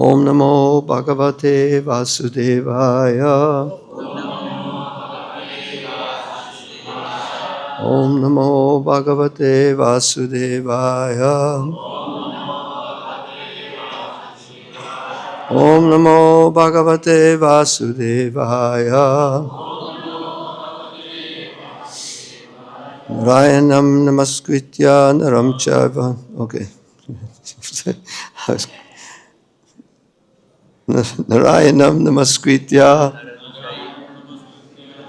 Om Namo Bhagavate Vasudevaya. Om Namo Bhagavate Vasudevaya. Om Namo Bhagavate Vasudevaya. Narayanam Namaskritya Naram Chaiva. Okay. Narayanam Namaskritya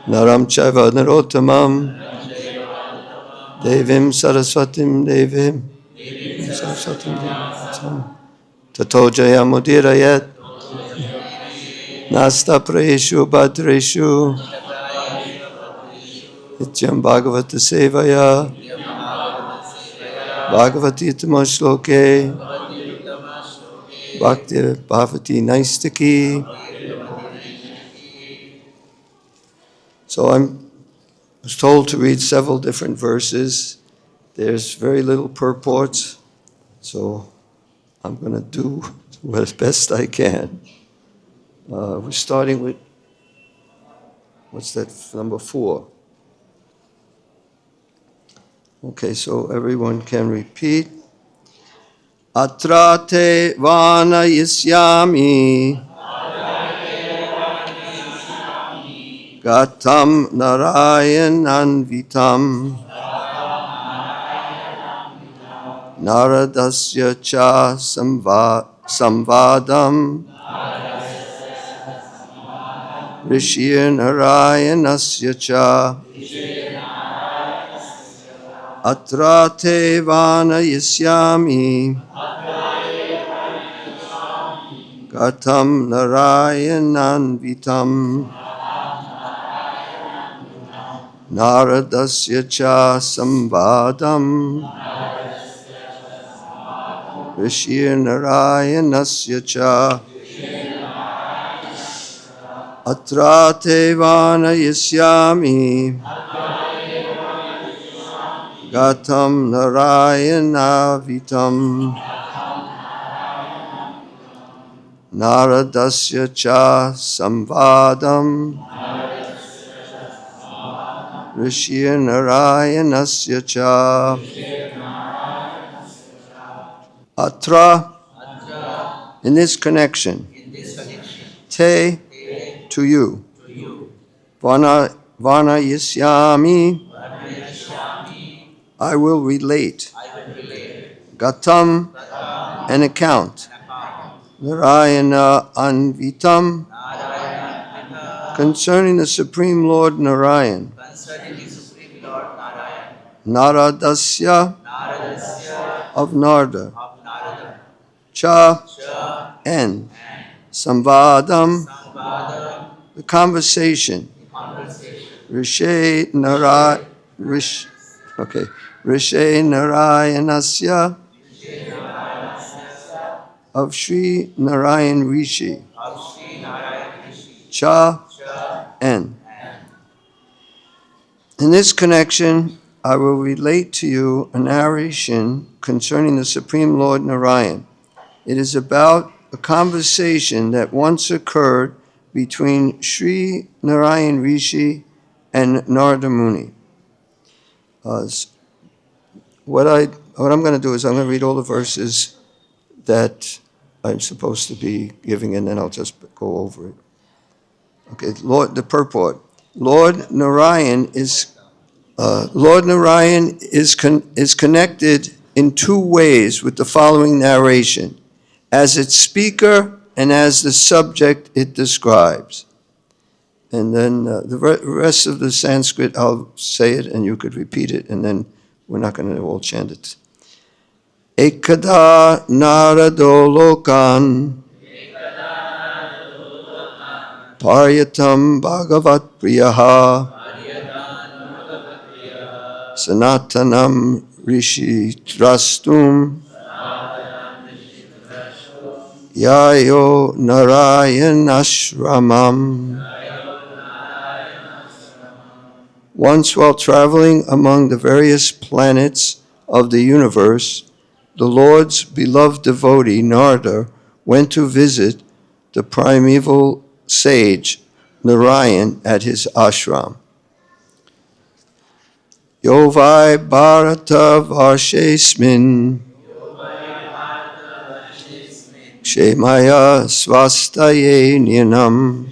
Naram Chaiva Narottamam Devim Saraswatim Devim Saraswatim Devim Tato Jayamudirayat Nasta Praeshu Bhadreshu Nityam Bhagavata Sevaya Bhagavati Tamashloke Bhakti Bhavati Naistaki. So I was told to read several different verses. There's very little purport, so I'm going to do as best I can. We're starting with, what's that, number 4. Okay, so everyone can repeat. Atrate vana yisyami gatam narayanan vitam naradasya cha samvadam rishir narayanasya cha atrate vana yisyami gatam narayanan vitam naradasya cha samvadam rishir narayanasya cha atrate vana yisyami gatam narayana vitam naradasya cha samvadam rishir narayanasya cha atra. In this connection, te, to you, vana yisyami, I will relate, gatam, an account, Narayana anvitam, concerning the Supreme Lord Narayan, Naradasya, of Narda, cha, and samvadam, the conversation, rishe narayanasya, of Sri Narayan Rishi, cha, and. In this connection, I will relate to you a narration concerning the Supreme Lord Narayan. It is about a conversation that once occurred between Sri Narayan Rishi and Narada Muni. What I'm going to do is I'm going to read all the verses that I'm supposed to be giving, and then I'll just go over it. Okay, the purport. Lord Narayan is connected in 2 ways with the following narration, as its speaker and as the subject it describes. And then the rest of the Sanskrit, I'll say it and you could repeat it, and then we're not going to all chant it. Ekada narado lokan paryatam bhagavat priyaha sanatanam rishi trastum yayo narayanashramam. Once while traveling among the various planets of the universe, the Lord's beloved devotee Narada went to visit the primeval sage Narayan at his ashram. Yovai Bharata Varshesmin Kshemaya Svastaye Nyanam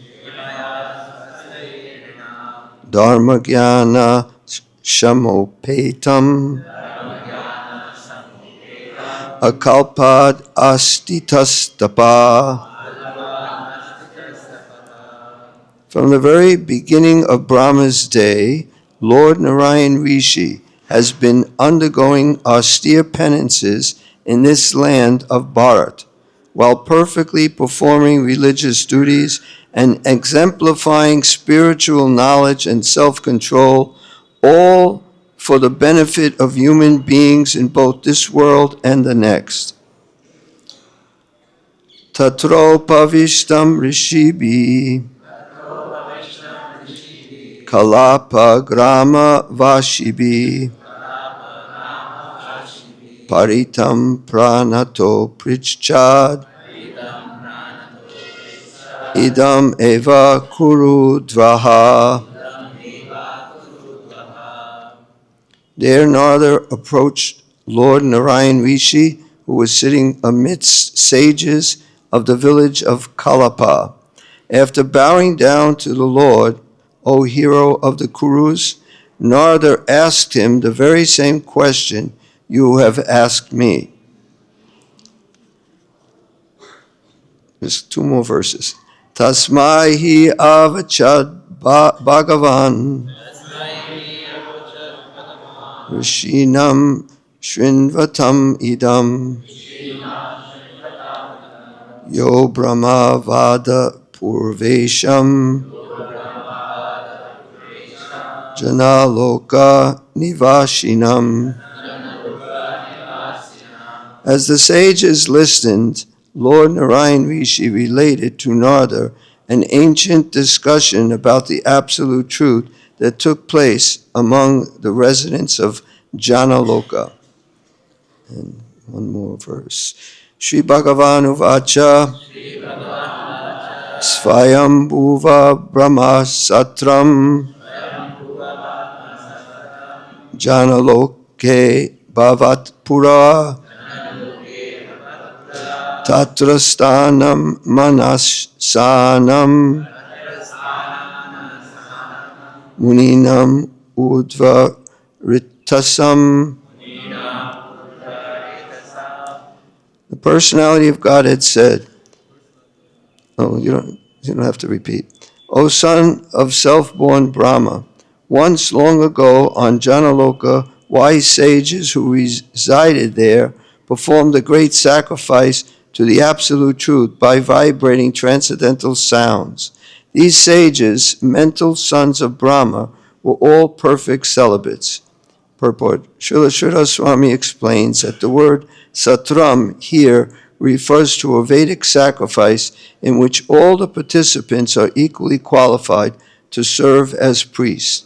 Dharmagyana Shamopetam Akalpad Astitastapa. From the very beginning of Brahma's day, Lord Narayan Rishi has been undergoing austere penances in this land of Bharat, while perfectly performing religious duties and exemplifying spiritual knowledge and self-control, all for the benefit of human beings in both this world and the next. Tatro pavishtam rishibi Kalapa grama vashibi Paritam pranato prichchad idam eva kuru dvaha. There Narada approached Lord Narayan Rishi, who was sitting amidst sages of the village of Kalapa. After bowing down to the Lord, O hero of the Kurus, Narada asked him the very same question you have asked me. There's two more verses. Tasmai hi avachad bhagavan rishinam shrinvatam idam yo brahma vada purvesham janaloka nivashinam. As the sages listened, Lord Narayan Rishi related to Narada an ancient discussion about the absolute truth that took place among the residents of Janaloka. And one more verse. Sri Bhagavan Uvacha Svayam Bhuva Brahma Satram Janaloke Bhavat Pura Tatra Stanam Manassanam Muninam Udva Ritasam. The personality of God had said, you don't have to repeat. O son of self-born Brahma, once long ago on Janaloka, wise sages who resided there performed a great sacrifice to the absolute truth by vibrating transcendental sounds. These sages, mental sons of Brahma, were all perfect celibates. Purport. Srila Sridhar Swami explains that the word satram here refers to a Vedic sacrifice in which all the participants are equally qualified to serve as priests.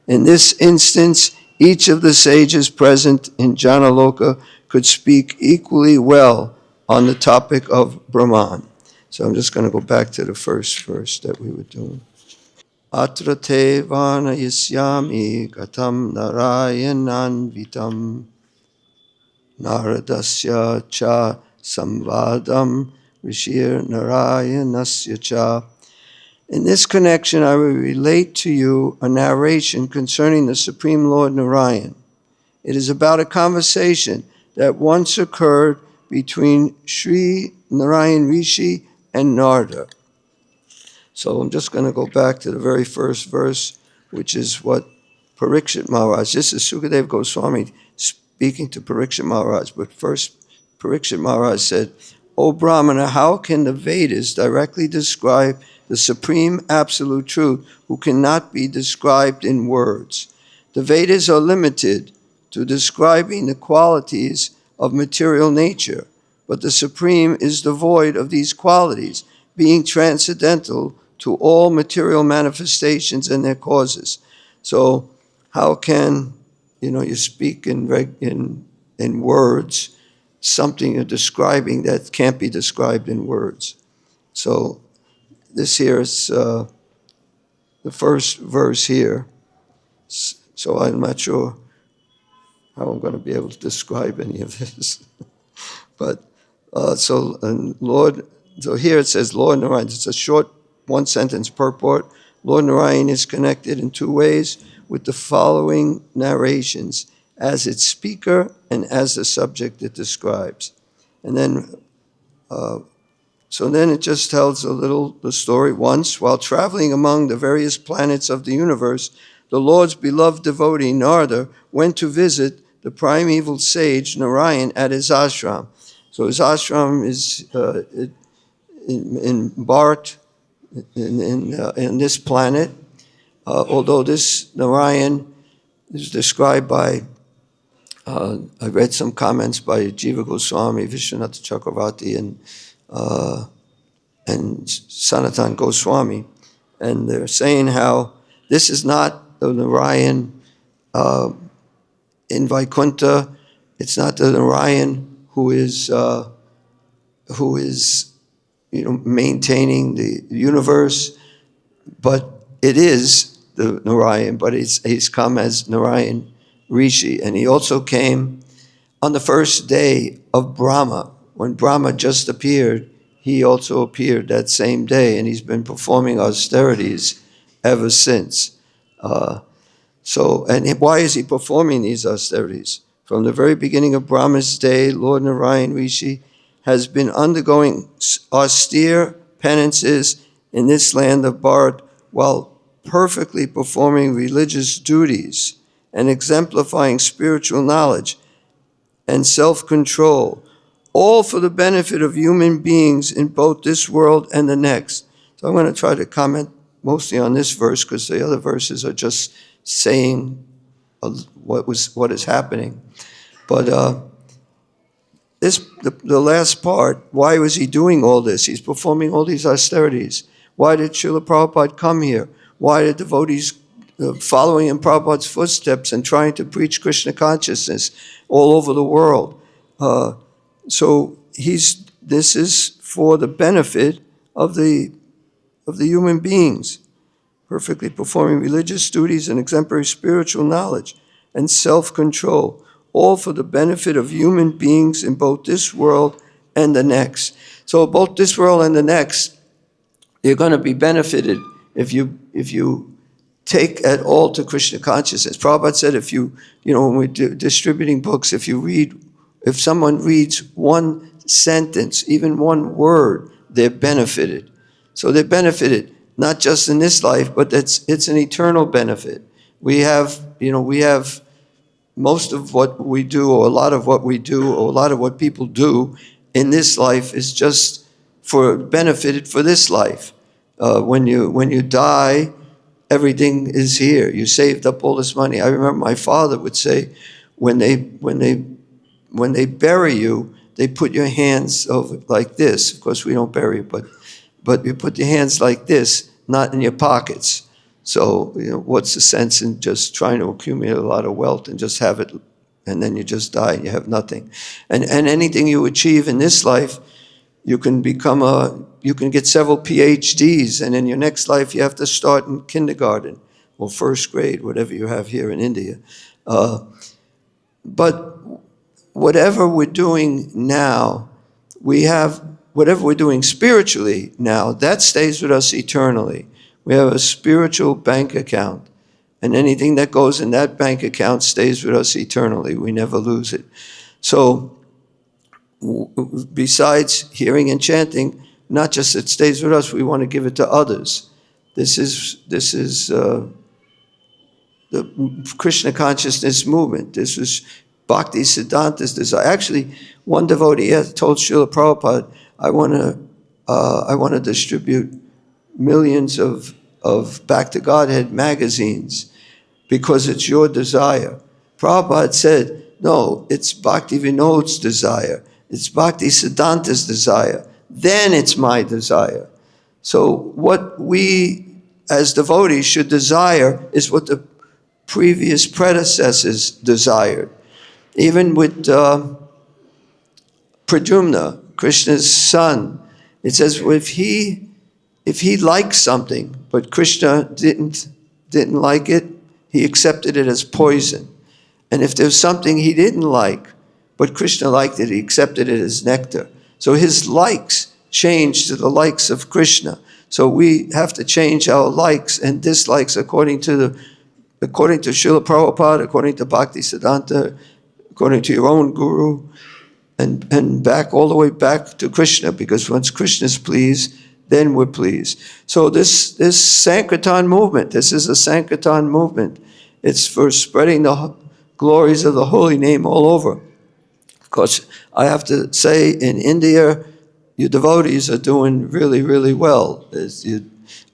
In this instance, each of the sages present in Janaloka could speak equally well on the topic of Brahman. So I'm just going to go back to the first verse that we were doing. Atra te vanayasyami gatam narayananvitam naradasya cha samvadam rishir narayanasya cha. In this connection, I will relate to you a narration concerning the Supreme Lord Narayan. It is about a conversation that once occurred between Sri Narayan Rishi and Narada. So I'm just going to go back to the very first verse, which is what Parikshit Maharaj, this is Sukadeva Goswami speaking to Parikshit Maharaj, but first Parikshit Maharaj said, O Brahmana, how can the Vedas directly describe the supreme absolute truth who cannot be described in words? The Vedas are limited to describing the qualities of material nature, but the Supreme is devoid of these qualities, being transcendental to all material manifestations and their causes. So how can, you speak in words something you're describing that can't be described in words. So this here is the first verse here. So I'm not sure how I'm going to be able to describe any of this. But so here it says, Lord Narayan. It's a short one-sentence purport. Lord Narayan is connected in two ways with the following narrations, as its speaker and as the subject it describes. And then, so then it just tells the story. Once, while traveling among the various planets of the universe, the Lord's beloved devotee, Narada, went to visit the primeval sage Narayan at his ashram. So his ashram is in Bharat, in this planet, although this Narayan is described by, I read some comments by Jiva Goswami, Vishwanath Chakravarti, and Sanatan Goswami, and they're saying how this is not the Narayan in Vaikuntha. It's not the Narayan who is maintaining the universe, but it is the Narayan, but he's come as Narayan Rishi. And he also came on the first day of Brahma. When Brahma just appeared, he also appeared that same day, and he's been performing austerities ever since. And why is he performing these austerities? From the very beginning of Brahma's day, Lord Narayan Rishi has been undergoing austere penances in this land of Bharat while perfectly performing religious duties and exemplifying spiritual knowledge and self-control, all for the benefit of human beings in both this world and the next. So I'm going to try to comment mostly on this verse because the other verses are just saying what is happening. But the last part, why was he doing all this? He's performing all these austerities. Why did Srila Prabhupada come here? Why did devotees following in Prabhupada's footsteps and trying to preach Krishna consciousness all over the world? So this is for the benefit of the human beings, perfectly performing religious duties and exemplary spiritual knowledge and self-control, all for the benefit of human beings in both this world and the next. So both this world and the next, you're going to be benefited if you take at all to Krishna consciousness. Prabhupada said when we're distributing books, if someone reads one sentence, even one word, they're benefited. So they're benefited not just in this life, but it's an eternal benefit. We have most of what we do, or a lot of what we do, or a lot of what people do in this life is just benefited for this life. When you die, everything is here. You saved up all this money. I remember my father would say, when they bury you, they put your hands over like this. Of course, we don't bury you, but you put your hands like this, not in your pockets. So, what's the sense in just trying to accumulate a lot of wealth and just have it, and then you just die and you have nothing? And anything you achieve in this life, you can get several PhDs, and in your next life you have to start in kindergarten or first grade, whatever you have here in India. But whatever we're doing now, whatever we're doing spiritually now, that stays with us eternally. We have a spiritual bank account, and anything that goes in that bank account stays with us eternally. We never lose it. So besides hearing and chanting, not just it stays with us, we want to give it to others. This is the Krishna consciousness movement. This is Bhakti-Siddhanta's desire. Actually, one devotee told Srila Prabhupada, I want to distribute millions of Back to Godhead magazines because it's your desire. Prabhupada said, no, it's Bhakti Vinod's desire. It's Bhakti-Siddhanta's desire. Then it's my desire. So what we as devotees should desire is what the previous predecessors desired. Even with Pradyumna, Krishna's son, it says if he liked something, but Krishna didn't like it, he accepted it as poison. And if there's something he didn't like, but Krishna liked it, he accepted it as nectar. So his likes changed to the likes of Krishna. So we have to change our likes and dislikes according to Srila Prabhupada, according to Bhaktisiddhanta, according to your own guru, and back all the way back to Krishna, because once Krishna's pleased, then we're pleased. So this Sankirtan movement, this is a Sankirtan movement. It's for spreading the glories of the holy name all over. Of course, I have to say, in India, your devotees are doing really, really well. You're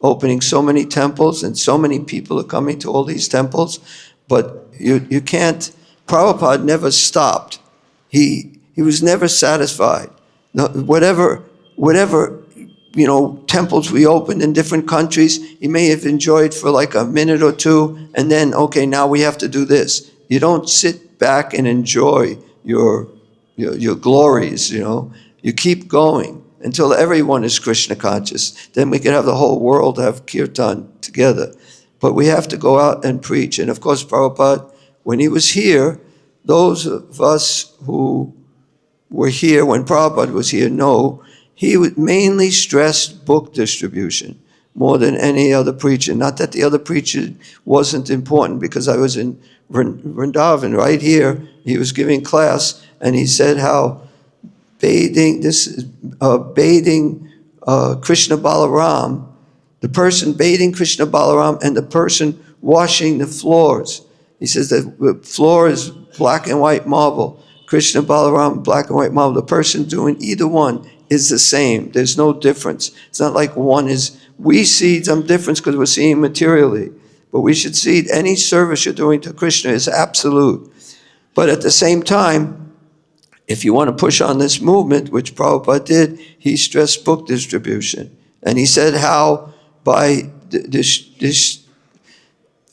opening so many temples, and so many people are coming to all these temples, but you can't. Prabhupada never stopped. He was never satisfied. No, whatever temples we opened in different countries, he may have enjoyed for like a minute or two, and then, okay, now we have to do this. You don't sit back and enjoy your glories, You keep going until everyone is Krishna conscious. Then we can have the whole world have kirtan together. But we have to go out and preach. And of course, Prabhupada, when he was here, those of us who were here when Prabhupada was here know he would mainly stress book distribution more than any other preacher. Not that the other preacher wasn't important, because I was in Vrindavan right here. He was giving class, and he said how bathing Krishna Balaram, the person bathing Krishna Balaram and the person washing the floors. He says that the floor is black and white marble. Krishna Balaram, black and white marble. The person doing either one is the same. There's no difference. It's not like one is, we see some difference because we're seeing materially. But we should see any service you're doing to Krishna is absolute. But at the same time, if you want to push on this movement, which Prabhupada did, he stressed book distribution. And he said how by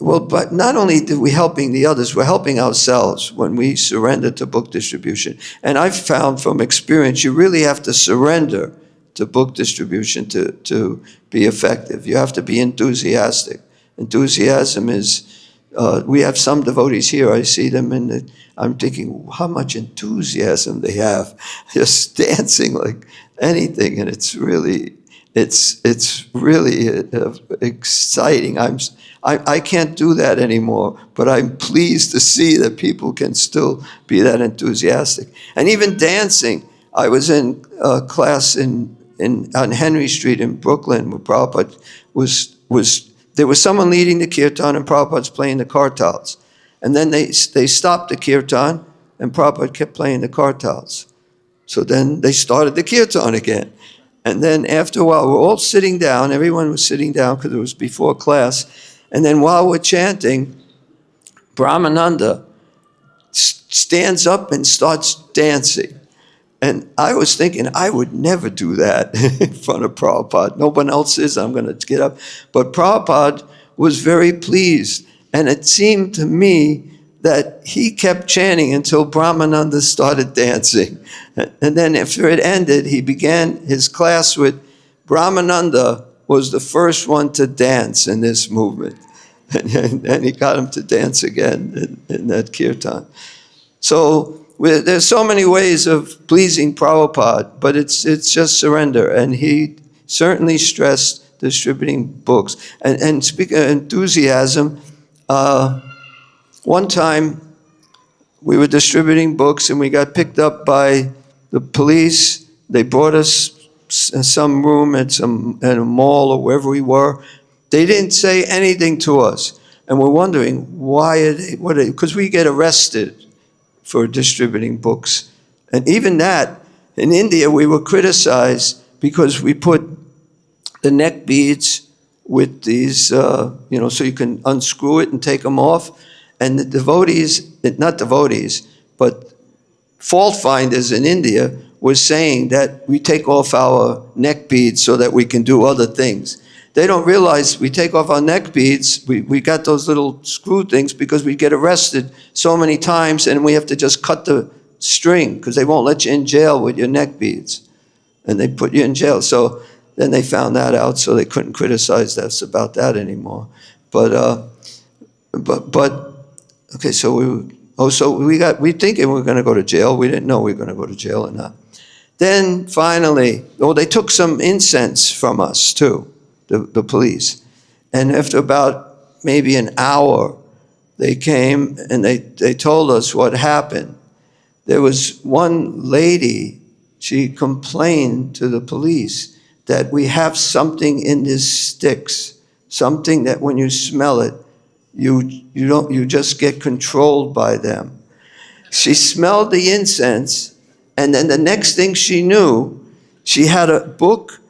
but not only did we helping the others, we're helping ourselves when we surrender to book distribution. And I've found from experience, you really have to surrender to book distribution to be effective. You have to be enthusiastic. Enthusiasm is, we have some devotees here, I see them, and I'm thinking how much enthusiasm they have, just dancing like anything, and it's really exciting. I can't do that anymore, but I'm pleased to see that people can still be that enthusiastic. And even dancing, I was in a class on Henry Street in Brooklyn where Prabhupada there was someone leading the kirtan and Prabhupada's playing the kartals. And then they stopped the kirtan and Prabhupada kept playing the kartals. So then they started the kirtan again. And then after a while, we're all sitting down. Everyone was sitting down because it was before class. And then while we're chanting, Brahmananda stands up and starts dancing. And I was thinking, I would never do that in front of Prabhupada. No one else is. I'm going to get up. But Prabhupada was very pleased. And it seemed to me that he kept chanting until Brahmananda started dancing. And then after it ended, he began his class with Brahmananda was the first one to dance in this movement. And he got him to dance again in that kirtan. So there's so many ways of pleasing Prabhupada, but it's just surrender. And he certainly stressed distributing books. And speaking of enthusiasm, one time we were distributing books and we got picked up by the police. They brought us some room at a mall or wherever we were. They didn't say anything to us. And we're wondering, because we get arrested for distributing books. And even that, in India, we were criticized because we put the neck beads with these, so you can unscrew it and take them off. And the devotees, not devotees, but fault finders in India was saying that we take off our neck beads so that we can do other things. They don't realize we take off our neck beads, we got those little screw things because we get arrested so many times and we have to just cut the string because they won't let you in jail with your neck beads. And they put you in jail. So then they found that out, so they couldn't criticize us about that anymore. But okay, so we thinking we were going to go to jail. We didn't know we were going to go to jail or not. Then finally, they took some incense from us too, the police. And after about maybe an hour, they came and they told us what happened. There was one lady, she complained to the police that we have something in these sticks, something that when you smell it, you just get controlled by them. She smelled the incense, and then the next thing she knew, she had a book,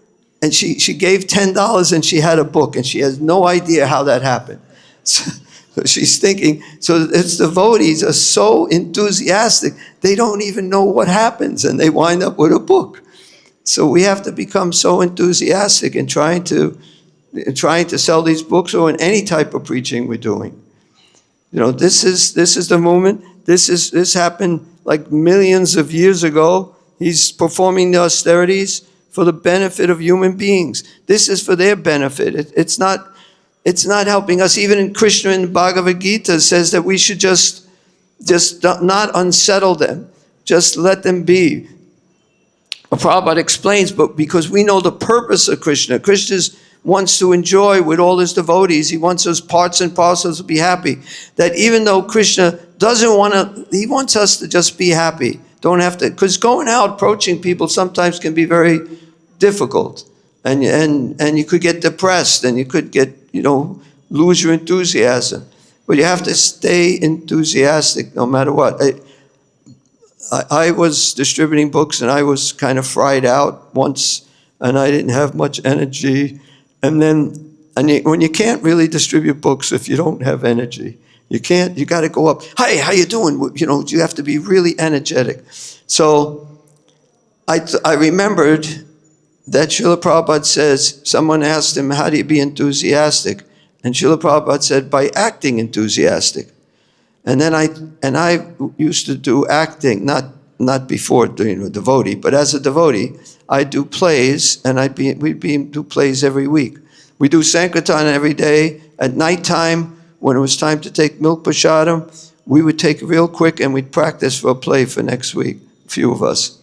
and she gave $10 and she had a book, and she has no idea how that happened. So she's thinking, so its devotees are so enthusiastic, they don't even know what happens, and they wind up with a book. So we have to become so enthusiastic in trying to sell these books or in any type of preaching we're doing. This is the movement. This happened like millions of years ago. He's performing the austerities for the benefit of human beings. This is for their benefit. It's not helping us. Even in Krishna in the Bhagavad-Gita says that we should just not unsettle them. Just let them be. Prabhupada explains, but because we know the purpose of Krishna, Krishna wants to enjoy with all his devotees. He wants us parts and parcels to be happy. That even though Krishna doesn't want to, he wants us to just be happy. Don't have to, because going out approaching people sometimes can be very difficult. And you could get depressed, and you could get, lose your enthusiasm. But you have to stay enthusiastic no matter what. I was distributing books, and I was kind of fried out once, and I didn't have much energy. And when you can't really distribute books if you don't have energy, you got to go up, "Hi, how you doing?" You have to be really energetic. So I remembered that Srila Prabhupada says, someone asked him, how do you be enthusiastic? And Srila Prabhupada said, by acting enthusiastic. And then I used to do acting, not before doing a devotee, but as a devotee, I do plays, and we'd do plays every week. We do Sankirtan every day. At nighttime, when it was time to take milk prasadam, we would take real quick and we'd practice for a play for next week, a few of us.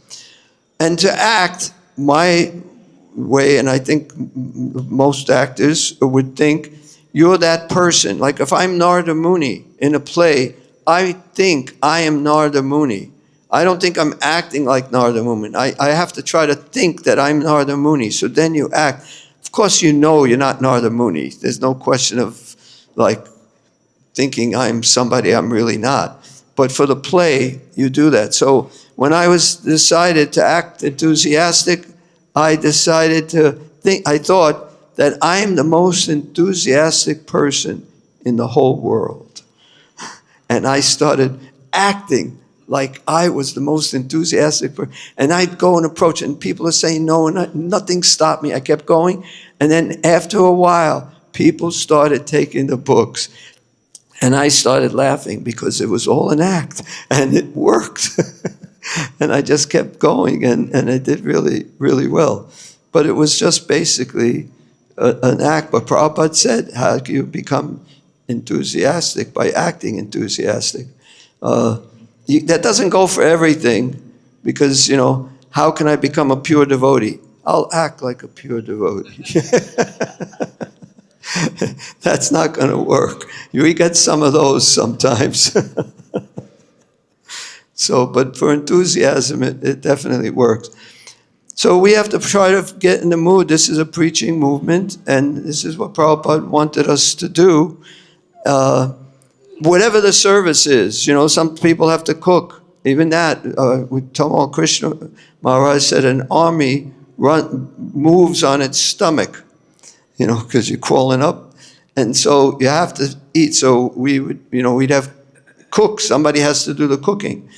And to act my way, and I think most actors would think, you're that person. Like if I'm Narada Muni in a play, I think I am Narada Muni. I don't think I'm acting like Narada Muni. I have to try to think that I'm Narada Muni. So then you act. Of course you're not Narada Muni. There's no question of like thinking I'm somebody I'm really not. But for the play, you do that. So when I decided to act enthusiastic, I decided to think, I thought that I am the most enthusiastic person in the whole world. And I started acting like I was the most enthusiastic person. And I'd go and approach, and people are saying no, and nothing stopped me. I kept going. And then after a while, people started taking the books. And I started laughing because it was all an act. And it worked. And I just kept going, and I did really, really well. But it was just basically an act. But Prabhupada said, how do you become enthusiastic? By acting enthusiastic. That doesn't go for everything, because, how can I become a pure devotee? I'll act like a pure devotee. That's not going to work. We get some of those sometimes. But for enthusiasm, it definitely works. So we have to try to get in the mood. This is a preaching movement, and this is what Prabhupada wanted us to do. Whatever the service is, some people have to cook. Even that, with Tamal Krishna Maharaj said, an army moves on its stomach, because you're crawling up. And so you have to eat. So we'd have cooks. Somebody has to do the cooking.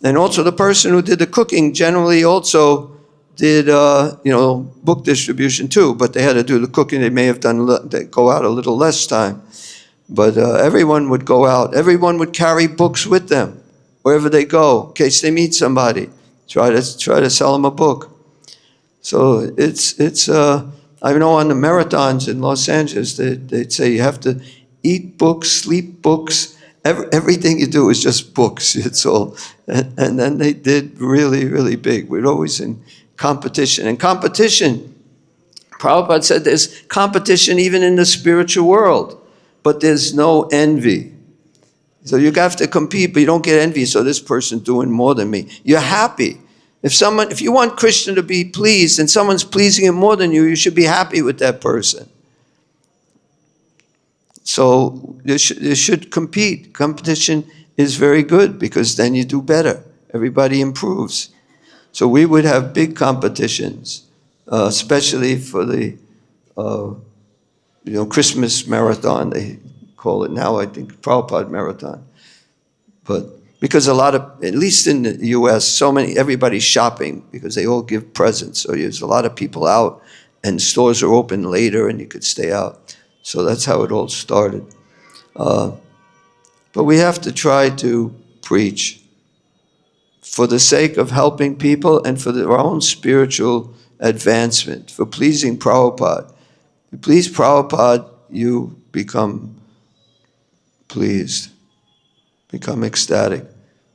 And also the person who did the cooking generally also did, book distribution too, but they had to do the cooking. They may have they go out a little less time. But everyone would go out. Everyone would carry books with them. wherever they go, in case they meet somebody. Try to sell them a book. So I know on the marathons in Los Angeles, they'd say you have to eat books, sleep books. Everything you do is just books. It's all. And then they did really, really big. We're always in competition. And competition, Prabhupada said there's competition even in the spiritual world, but there's no envy. So you have to compete, but you don't get envy. So this person's doing more than me. You're happy. If you want Krishna to be pleased and someone's pleasing him more than you should be happy with that person. So you should compete. Competition is very good because then you do better. Everybody improves. So we would have big competitions, especially for the Christmas marathon. They call it now, I think, Prabhupada marathon. But because a lot of, at least in the U.S., everybody's shopping because they all give presents. So there's a lot of people out and stores are open later and you could stay out. So that's how it all started. But we have to try to preach for the sake of helping people and for our own spiritual advancement, for pleasing Prabhupada. If you please Prabhupada, you become pleased, become ecstatic.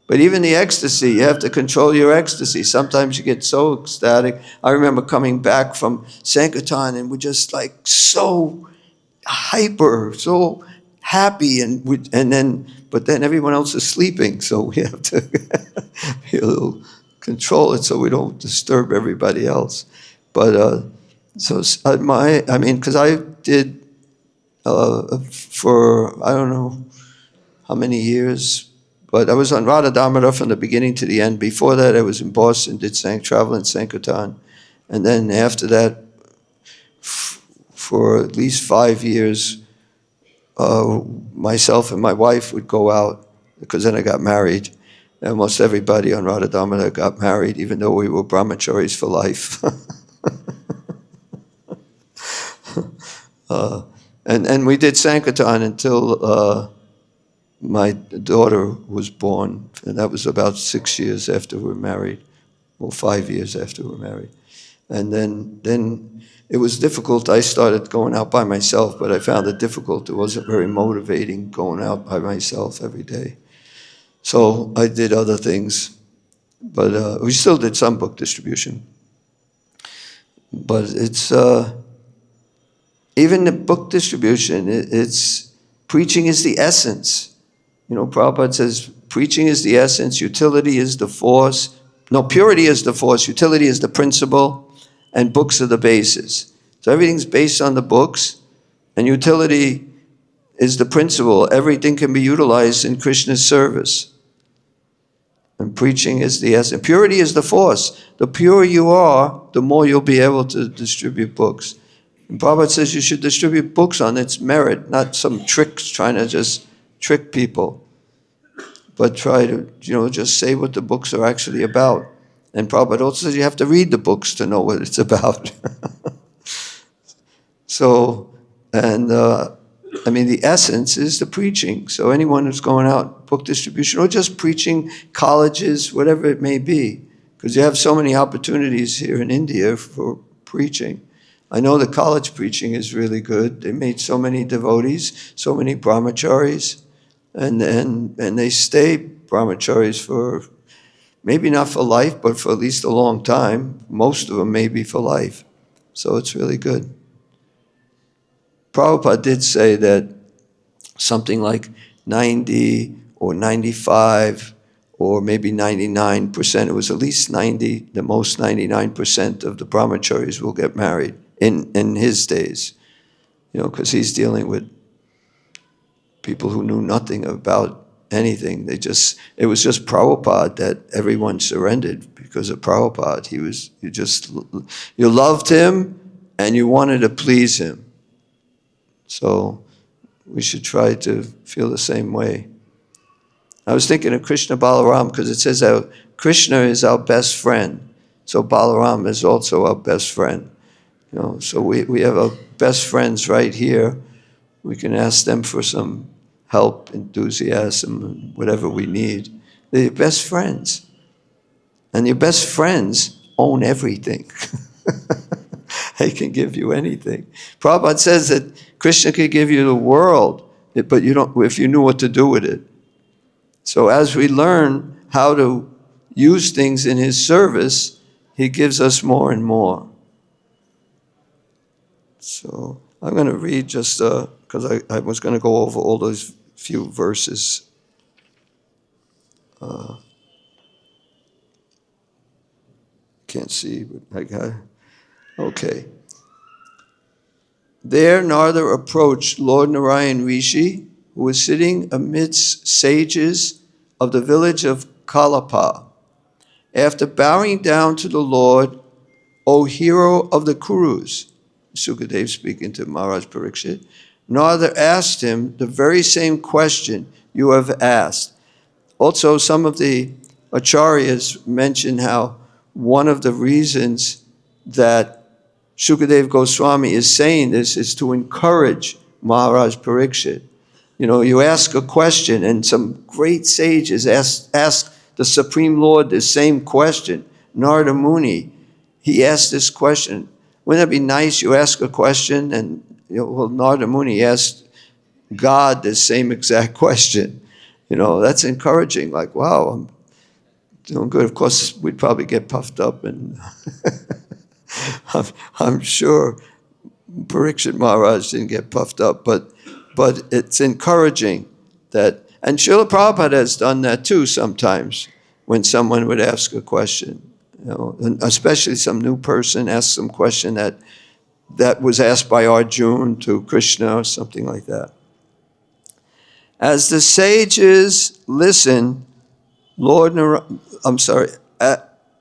But even the ecstasy, you have to control your ecstasy. Sometimes you get so ecstatic. I remember coming back from Sankirtan and we're just like so hyper, so happy, but then everyone else is sleeping, so we have to be a little control it so we don't disturb everybody else. But because I did for I don't know how many years. But I was on Radha Damodar from the beginning to the end. Before that, I was in Boston, did travel in Sankirtan. And then after that, for at least 5 years, myself and my wife would go out, because then I got married. Almost everybody on Radha Damodar got married, even though we were brahmacharis for life. And we did Sankirtan until my daughter was born, and that was about 6 years after we were married, or 5 years after we were married. And then it was difficult. I started going out by myself, but I found it difficult. It wasn't very motivating going out by myself every day. So I did other things, but we still did some book distribution. But it's, even the book distribution, it's preaching is the essence. Prabhupada says, preaching is the essence, utility is the force. No, purity is the force, utility is the principle, and books are the basis. So everything's based on the books, and utility is the principle. Everything can be utilized in Krishna's service. And preaching is the essence. Purity is the force. The purer you are, the more you'll be able to distribute books. And Prabhupada says you should distribute books on its merit, not some tricks trying to just trick people, but try to, just say what the books are actually about. And Prabhupada also says you have to read the books to know what it's about. So, and the essence is the preaching. So anyone who's going out, book distribution, or just preaching, colleges, whatever it may be, because you have so many opportunities here in India for preaching. I know the college preaching is really good. They made so many devotees, so many brahmacharis, and they stay brahmacharis for, maybe not for life, but for at least a long time. Most of them maybe for life. So it's really good. Prabhupada did say that something like 90 or 95 or maybe 99%, it was at least 90, the most 99% of the brahmacharis will get married in his days, because he's dealing with people who knew nothing about anything. It was just Prabhupada that everyone surrendered because of Prabhupada. You loved him and you wanted to please him. So we should try to feel the same way. I was thinking of Krishna Balaram because it says that Krishna is our best friend. So Balaram is also our best friend. So we have our best friends right here. We can ask them for some help, enthusiasm, whatever we need. They're your best friends. And your best friends own everything. They can give you anything. Prabhupada says that Krishna could give you the world, but you don't, if you knew what to do with it. So as we learn how to use things in his service, he gives us more and more. So I'm going to read just, because I was going to go over all those few verses. Can't see, but I got it. Okay. There Narada approached Lord Narayan Rishi, who was sitting amidst sages of the village of Kalapa. After bowing down to the Lord, O hero of the Kurus, Sukadev speaking to Maharaj Parikshit, Narada asked him the very same question you have asked. Also, some of the acharyas mention how one of the reasons that Sukadev Goswami is saying this is to encourage Maharaj Parikshit. You know, you ask a question, and some great sages ask the Supreme Lord the same question. Narada Muni, he asked this question. Wouldn't that be nice? You ask a question, and Narada Muni asked God the same exact question. You know, that's encouraging. Like, wow, I'm doing good. Of course, we'd probably get puffed up, and I'm sure Parikshit Maharaj didn't get puffed up, but it's encouraging that, and Srila Prabhupada has done that too sometimes when someone would ask a question, and especially some new person asks some question that was asked by Arjuna to Krishna or something like that. As the sages listened,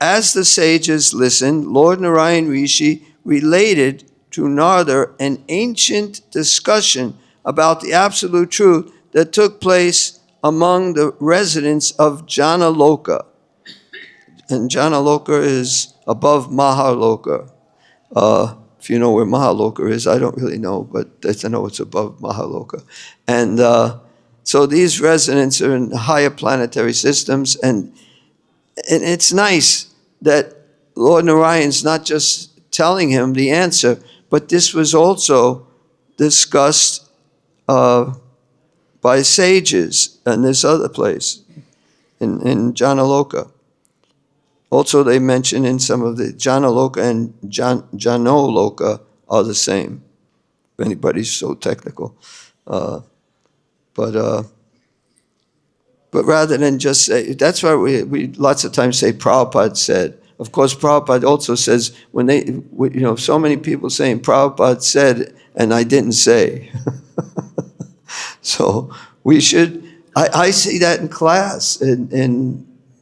as the sages listened, Lord Narayan Rishi related to Narada an ancient discussion about the absolute truth that took place among the residents of Janaloka. And Janaloka is above Mahaloka. If you know where Mahaloka is, I don't really know, but I know it's above Mahaloka. And so these residents are in higher planetary systems, and it's nice that Lord Narayan's not just telling him the answer, but this was also discussed by sages in this other place, in Janaloka. Also, they mention in some of the Janaloka and Janoloka are the same. If anybody's so technical. But rather than just say, that's why we lots of times say Prabhupada said. Of course, Prabhupada also says, so many people saying Prabhupada said and I didn't say. So we should, I see that in class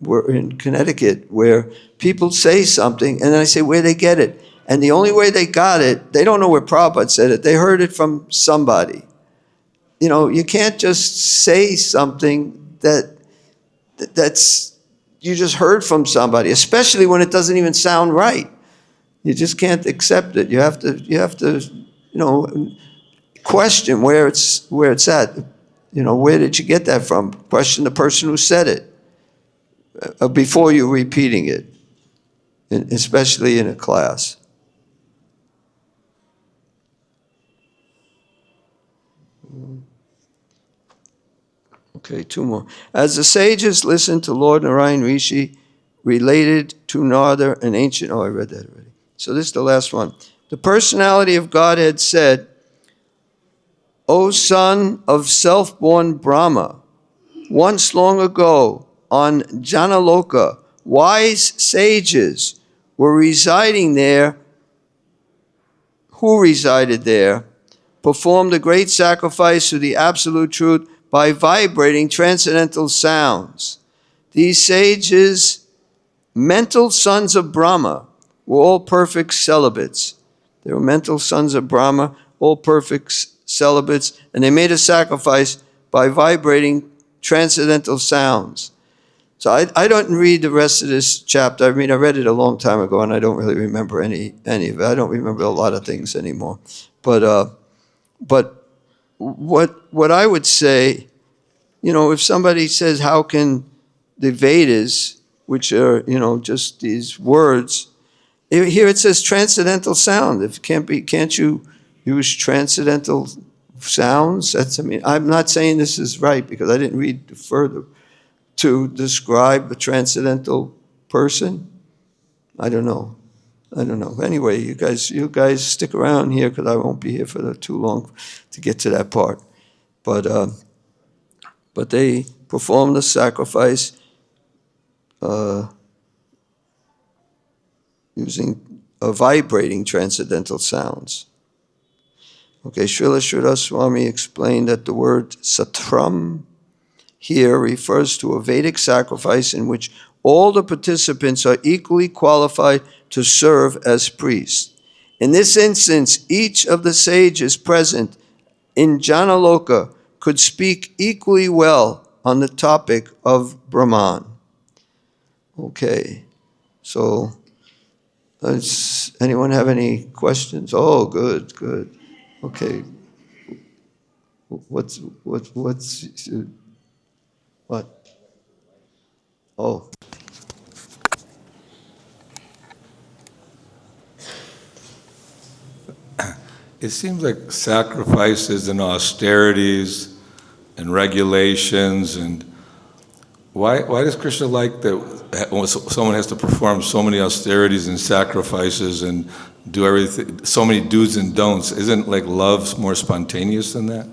we're in Connecticut, where people say something and then I say, where'd they get it? And the only way they got it, they don't know where Prabhupada said it. They heard it from somebody. You can't just say something that's you just heard from somebody, especially when it doesn't even sound right. You just can't accept it. You have to question where it's at. Where did you get that from? Question the person who said it before you're repeating it, especially in a class. Okay, two more. As the sages listened to Lord Narayan Rishi, related to Narada, an ancient... I read that already. So this is the last one. The personality of Godhead said, O son of self-born Brahma, once long ago on Janaloka, wise sages were residing there, who resided there, performed a great sacrifice to the absolute truth by vibrating transcendental sounds. These sages, mental sons of Brahma, were all perfect celibates. They were mental sons of Brahma, all perfect celibates, and they made a sacrifice by vibrating transcendental sounds. So I don't read the rest of this chapter. I mean, I read it a long time ago, and I don't really remember any of it. I don't remember a lot of things anymore. But what I would say, if somebody says, how can the Vedas, which are, just these words. Here it says transcendental sound. If can't you use transcendental sounds? I'm not saying this is right because I didn't read further. To describe a transcendental person? I don't know. Anyway, you guys stick around here because I won't be here for too long to get to that part. But they perform the sacrifice using vibrating transcendental sounds. Okay, Srila Sridhar Swami explained that the word satram here refers to a Vedic sacrifice in which all the participants are equally qualified to serve as priests. In this instance, each of the sages present in Janaloka could speak equally well on the topic of Brahman. Okay, so does anyone have any questions? Oh, good. Okay, what? Oh. It seems like sacrifices and austerities and regulations, and why does Krishna like that someone has to perform so many austerities and sacrifices and do everything, so many do's and don'ts? Isn't like love more spontaneous than that?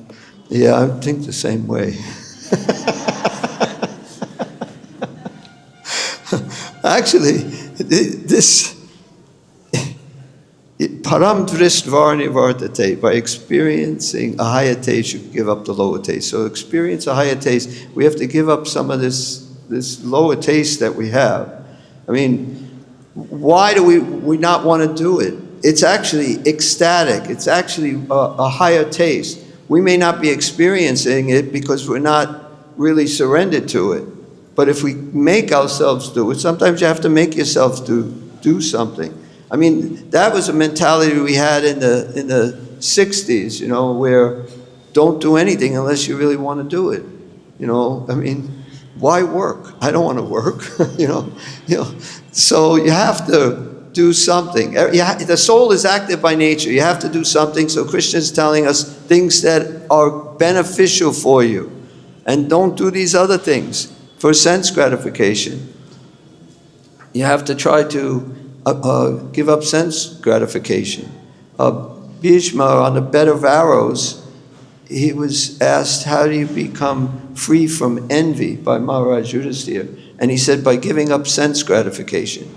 Yeah, I think the same way. Actually, this param drishtvarni vartate, by experiencing a higher taste, you give up the lower taste. So experience a higher taste, we have to give up some of this lower taste that we have. I mean, why do we not want to do it? It's actually ecstatic. It's actually a higher taste. We may not be experiencing it because we're not really surrendered to it. But if we make ourselves do it, sometimes you have to make yourselves do something. I mean, that was a mentality we had in the 60s, where don't do anything unless you really want to do it. I mean, why work? I don't want to work, So you have to do something. The soul is active by nature. You have to do something. So Krishna is telling us things that are beneficial for you. And don't do these other things for sense gratification. You have to try to give up sense gratification. Bhishma, on the bed of arrows, he was asked, how do you become free from envy by Maharaj Yudhisthira? And he said, by giving up sense gratification.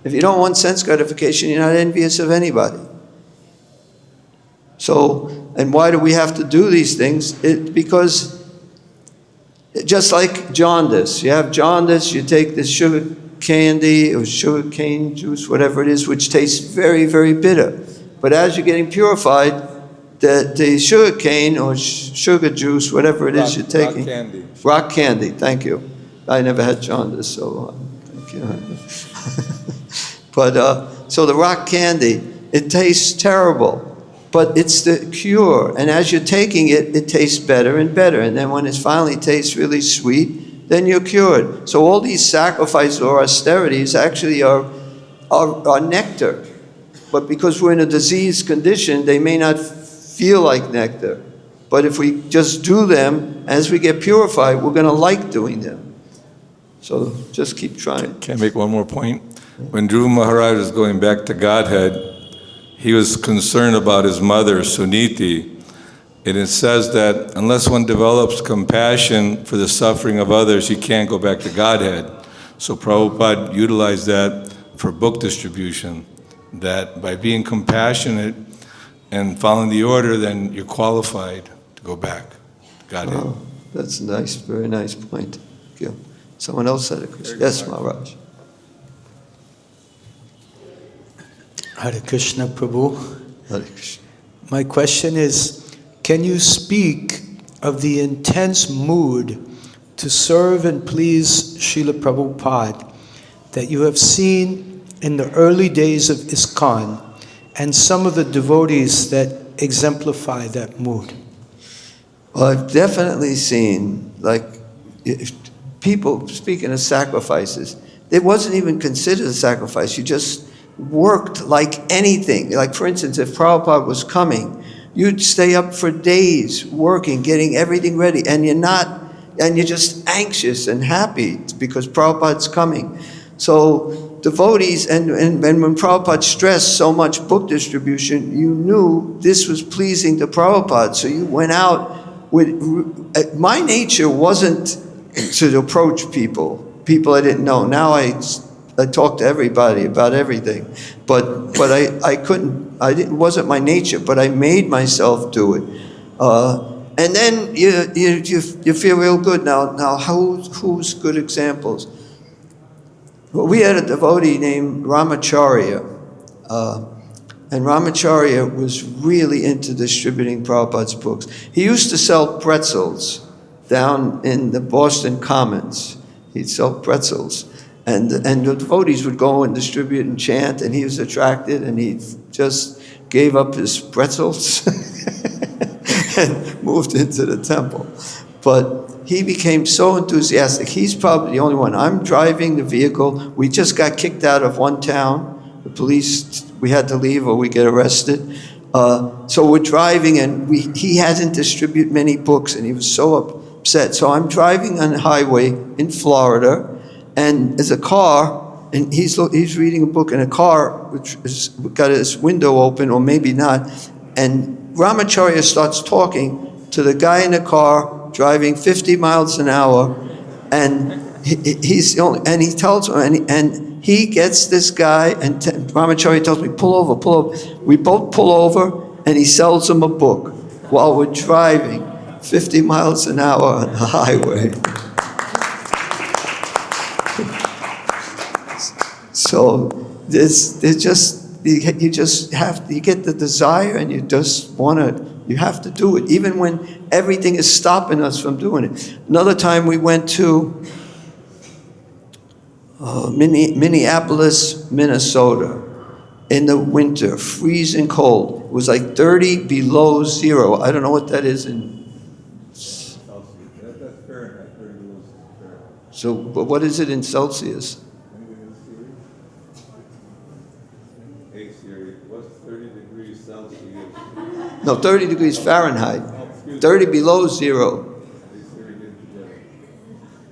If you don't want sense gratification, you're not envious of anybody. So, and why do we have to do these things? Because just like jaundice, you have jaundice, you take this sugar candy or sugar cane juice, whatever it is, which tastes very, very bitter. But as you're getting purified, the sugar cane or sugar juice, whatever it is you're taking. Rock candy. Rock candy, thank you. I never had jaundice, so thank you. But so the rock candy, it tastes terrible. But it's the cure. And as you're taking it, it tastes better and better. And then when it finally tastes really sweet, then you're cured. So all these sacrifices or austerities actually are nectar. But because we're in a diseased condition, they may not feel like nectar. But if we just do them, as we get purified, we're going to like doing them. So just keep trying. Can I make one more point? When Dhruva Maharaj was going back to Godhead, he was concerned about his mother, Suniti. And it says that unless one develops compassion for the suffering of others, he can't go back to Godhead. So Prabhupada utilized that for book distribution, that by being compassionate and following the order, then you're qualified to go back to Godhead. Oh, that's nice, very nice point. Thank you. Someone else had a question. Yes, Maharaj. Hare Krishna, Prabhu. Hare Krishna. My question is, can you speak of the intense mood to serve and please Srila Prabhupada that you have seen in the early days of ISKCON and some of the devotees that exemplify that mood? Well, I've definitely seen, people, speaking of sacrifices, it wasn't even considered a sacrifice. You just worked like anything. Like, for instance, if Prabhupada was coming, you'd stay up for days working, getting everything ready, and you're just anxious and happy because Prabhupada's coming. So devotees, and when Prabhupada stressed so much book distribution, you knew this was pleasing to Prabhupada. So you went out with, my nature wasn't to approach people I didn't know. Now I talk to everybody about everything, but I couldn't. It wasn't my nature, but I made myself do it. And then you feel real good. Now who's good examples? Well, we had a devotee named Ramacharya, and Ramacharya was really into distributing Prabhupada's books. He used to sell pretzels down in the Boston Commons. He'd sell pretzels. And the devotees would go and distribute and chant, and he was attracted, and he just gave up his pretzels and moved into the temple. But he became so enthusiastic. He's probably the only one. I'm driving the vehicle. We just got kicked out of one town. The police, we had to leave or we get arrested. So we're driving, and he hasn't distributed many books, and he was so upset. So I'm driving on the highway in Florida, and there's a car, and he's reading a book in a car which has got his window open, or maybe not, and Ramacharya starts talking to the guy in the car driving 50 miles an hour, and he's the only, and he tells him, and he gets this guy, and Ramacharya tells me, pull over. We both pull over, and he sells him a book while we're driving 50 miles an hour on the highway. So you get the desire, and you have to do it, even when everything is stopping us from doing it. Another time we went to Minneapolis, Minnesota, in the winter, freezing cold. It was like 30 below zero. I don't know what that is in. That's Fahrenheit, 30 below Fahrenheit. So, but what is it in Celsius? What's 30 degrees Celsius? No, 30 degrees Fahrenheit. 30 below zero.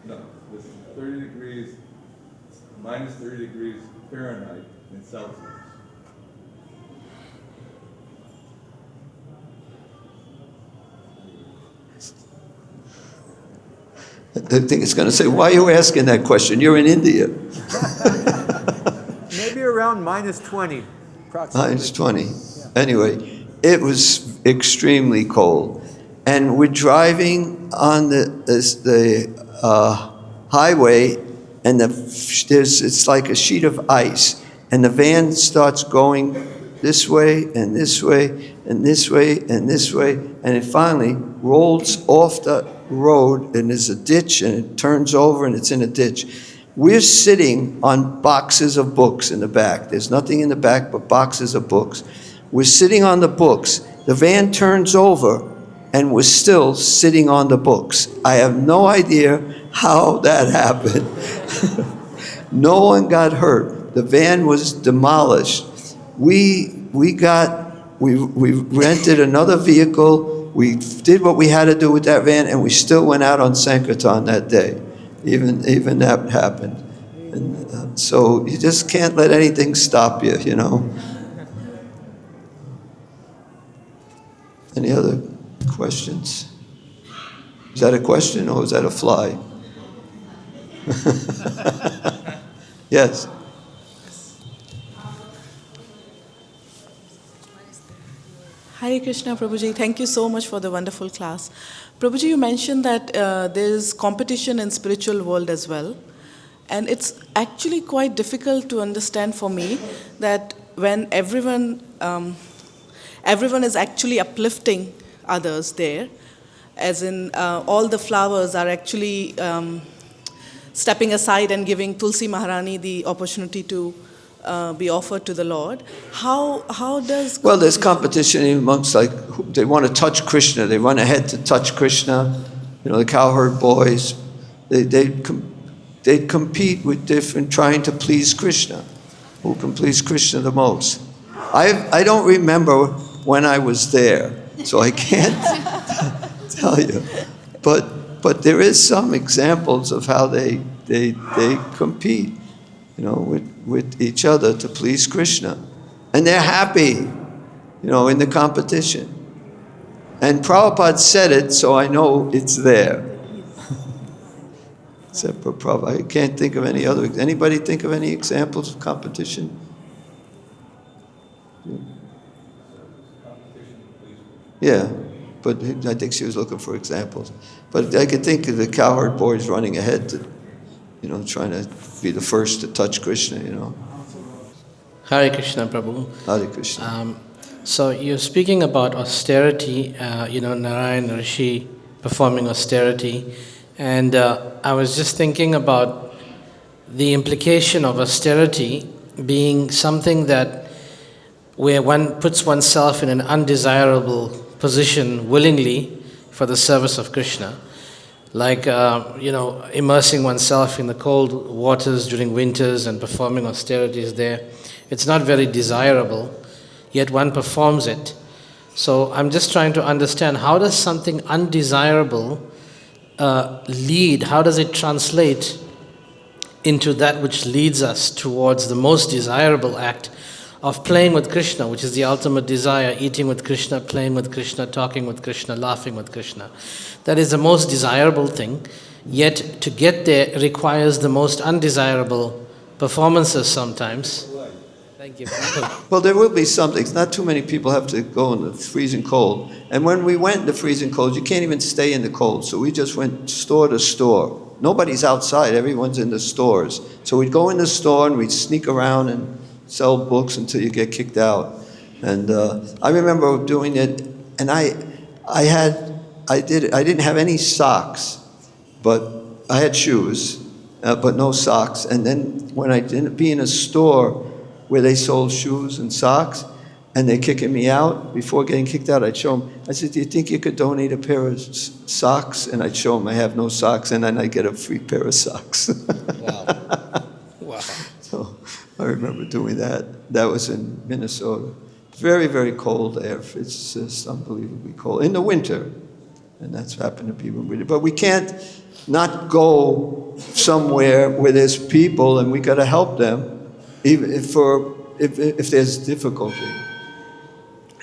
No, this is 30 degrees, minus 30 degrees Fahrenheit in Celsius. I think it's going to say, why are you asking that question? You're in India. Maybe around minus 20, approximately. Minus 20. Anyway, it was extremely cold. And we're driving on the highway, and it's like a sheet of ice. And the van starts going this way, and this way, and this way, and this way. And it finally rolls off the road, and there's a ditch, and it turns over, and it's in a ditch. We're sitting on boxes of books in the back. There's nothing in the back but boxes of books. We're sitting on the books. The van turns over, and we're still sitting on the books. I have no idea how that happened. No one got hurt. The van was demolished. We rented another vehicle. We did what we had to do with that van, and we still went out on Sankirtan that day. Even that happened. And so you just can't let anything stop you, you know. Any other questions? Is that a question, or is that a fly? Yes. Hare Krishna, Prabhuji. Thank you so much for the wonderful class. Prabhuji, you mentioned that there is competition in spiritual world as well. And it's actually quite difficult to understand for me that when everyone is actually uplifting others there, as in all the flowers are actually stepping aside and giving Tulsi Maharani the opportunity to be offered to the Lord. How does... Well, there's competition amongst, like, they want to touch Krishna. They run ahead to touch Krishna. You know, the cowherd boys. they'd compete with different, trying to please Krishna. Who can please Krishna the most? I don't remember when I was there, so I can't tell you. But there is some examples of how they compete, with each other to please Krishna. And they're happy, in the competition. And Prabhupada said it, so I know it's there. Except for Prabhupada. I can't think of any other. Anybody think of any examples of competition? Yeah, but I think she was looking for examples. But I could think of the cowherd boys running ahead to, trying to be the first to touch Krishna, Hare Krishna, Prabhu. Hare Krishna. So you're speaking about austerity, Narayana Rishi performing austerity. And I was just thinking about the implication of austerity being something that where one puts oneself in an undesirable position willingly for the service of Krishna. Like, immersing oneself in the cold waters during winters and performing austerities there. It's not very desirable, yet one performs it. So I'm just trying to understand, how does something undesirable lead, how does it translate into that which leads us towards the most desirable act of playing with Krishna, which is the ultimate desire, eating with Krishna, playing with Krishna, talking with Krishna, laughing with Krishna. That is the most desirable thing, yet to get there requires the most undesirable performances sometimes. Thank you. Well, there will be something. Not too many people have to go in the freezing cold. And when we went in the freezing cold, you can't even stay in the cold. So we just went store to store. Nobody's outside. Everyone's in the stores. So we'd go in the store and we'd sneak around and sell books until you get kicked out. And I remember doing it, and I didn't have any socks, but I had shoes, but no socks. And then when I didn't be in a store where they sold shoes and socks, and they're kicking me out, before getting kicked out, I'd show them, I said, do you think you could donate a pair of socks? And I'd show them I have no socks, and then I'd get a free pair of socks. Wow. Wow. So I remember doing that. That was in Minnesota. Very, very cold there. It's just unbelievably cold. In the winter. And that's happened to be when we did. But we can't not go somewhere where there's people, and we got to help them, even if there's difficulty.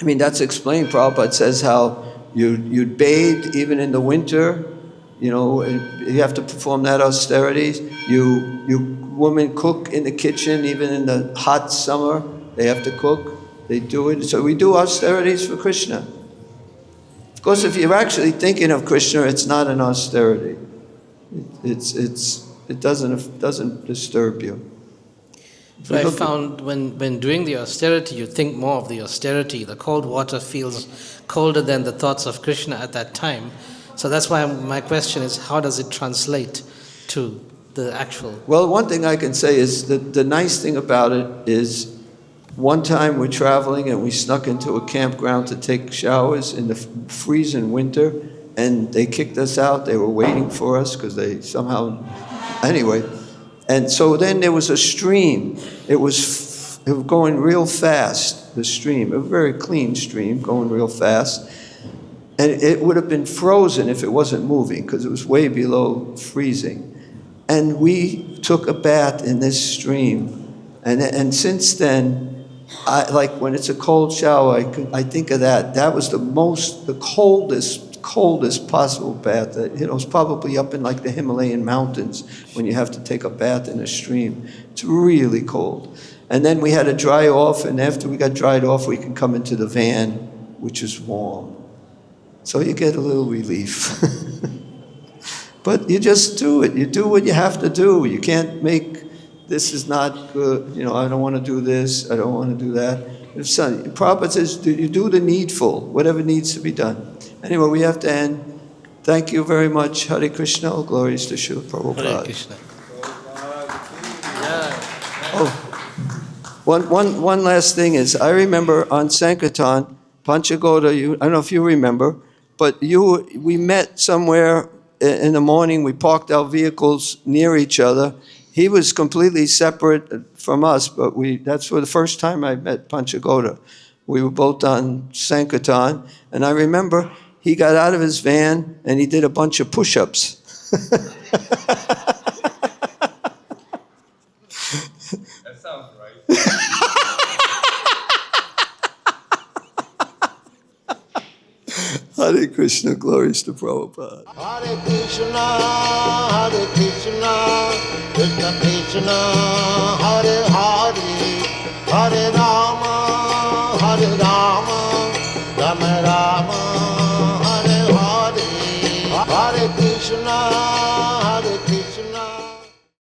I mean, that's explained. Prabhupada says how you'd bathe even in the winter. You have to perform that austerities. Women cook in the kitchen, even in the hot summer. They have to cook. They do it. So we do austerities for Krishna. Of course, if you're actually thinking of Krishna, it's not an austerity. It doesn't disturb you. But I found when doing the austerity, you think more of the austerity. The cold water feels colder than the thoughts of Krishna at that time. So that's why my question is, how does it translate to the actual? Well, one thing I can say is that the nice thing about it is, one time we're traveling and we snuck into a campground to take showers in the freezing winter, and they kicked us out. They were waiting for us because they somehow, anyway. And so then there was a stream. It was going real fast, the stream, a very clean stream going real fast. And it would have been frozen if it wasn't moving, because it was way below freezing. And we took a bath in this stream. And since then, like when it's a cold shower, I think of that. That was the coldest possible bath. It's probably up in like the Himalayan mountains when you have to take a bath in a stream. It's really cold. And then we had to dry off, and after we got dried off, we can come into the van, which is warm. So you get a little relief. But you just do it. You do what you have to do. You can't make, this is not good, I don't want to do this, I don't want to do that. Prabhupada says, you do the needful, whatever needs to be done. Anyway, we have to end. Thank you very much. Hare Krishna. All glories to Srila Prabhupada. Hare Krishna. One last thing is, I remember on Sankirtan, Panchagoda, I don't know if you remember, but we met somewhere in the morning, we parked our vehicles near each other. He was completely separate from us, but that's for the first time I met Panchagoda. We were both on Sankirtan, and I remember he got out of his van and he did a bunch of push-ups. That sounds right. Hare Krishna, glories to Prabhupada. Hare Krishna, Krishna Krishna, Hare Hare, Hare Rama, Rama Rama, Hare Hare. Hare Krishna,